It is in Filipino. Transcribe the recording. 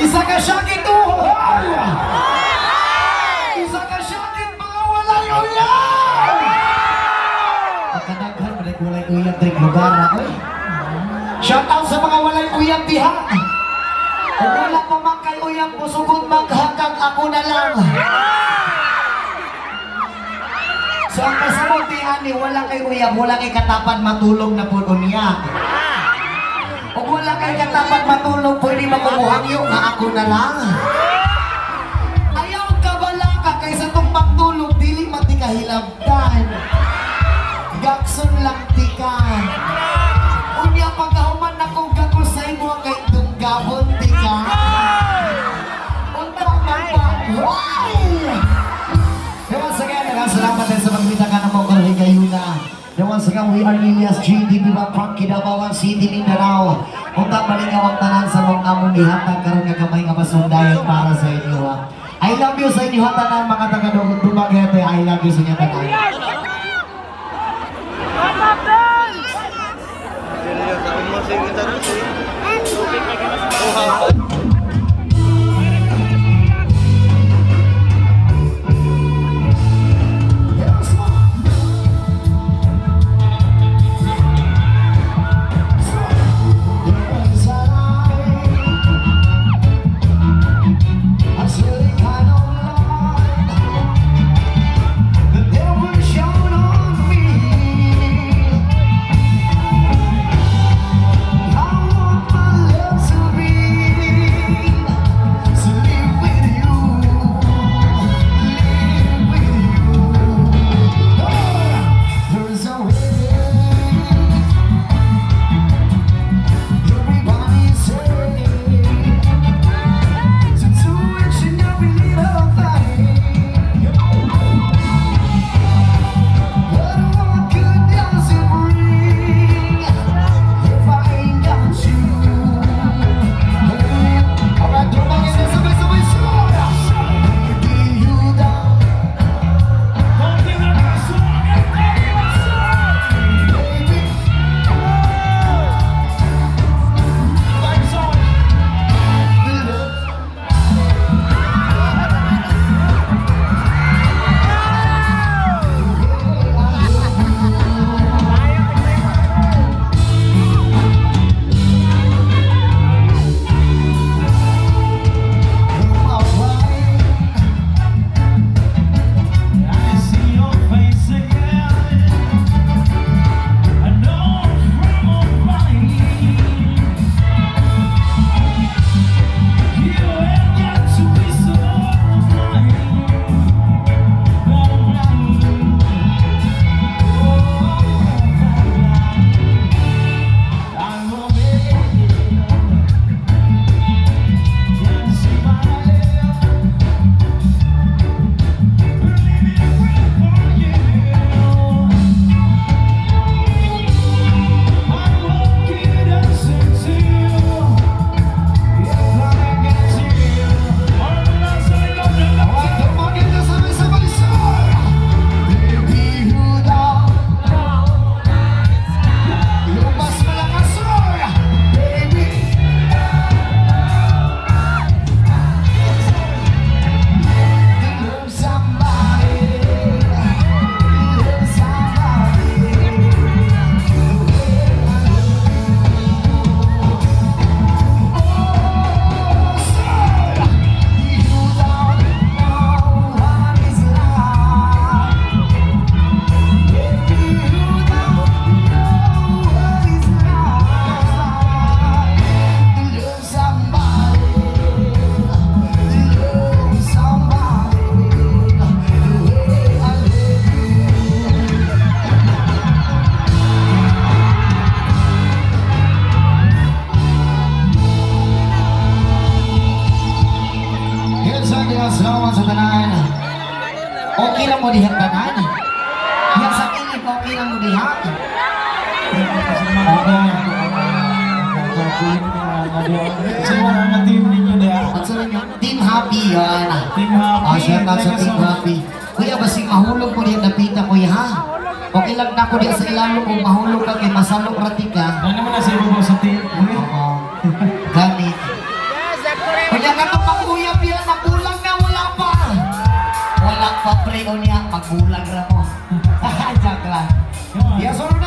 Isa ka syakit uhoy! Isa ka syakit mga walay uyab! Pagkadaghan, walay uyab trik lugar ako eh. Shout out sa mga walay uyab diha. Kung wala pa man kay uyab mo, sugod maghanggang ako na lang. So ang kasamutihan ni wala kay uyab, wala kay katapad matulog na po niya. Kung wala kay katapat matulog, pwede makukuhangyo nga ako na lang. Ayaw ka bala ka kaysa itong pagtulog, dili mati kahilabdan. Gakson lang tikan. Unya pagkahuman akong gagusay mo kay itong gabon tikan. Unta magpa. Wow! Once again, salamat din sa pagbita ka na mo kay Gayuna. Once again, we are Elias GDP from Kidabawan City, Mindanao. Unta malingaw ang tanan sa mga among gihatag karon nga kamay nga pasundayan para sa inyo. I love you sa inyo tanan mga taga Dumaguete. I love you sa inyo tanan. Salamat sa tanan. Okay lang mo dihat tanan. Yan sa kilid, okay lang mo dihat. Team Happy yan. Team Happy. Shout out sa Team Happy. Kuya, basing mahulog mo diyan napita kuya ha. Okay lang na ko diyan sa ilalo kung mahulog ka kay masalok rati ka. Ano naman na sa ibabaw sa team? Oo. Gamit. Kuya ka Kuya Pia, nagulang na wala pa. Wala pa pre o niya, magbulag ra mo. Joke lang. Yes, or no?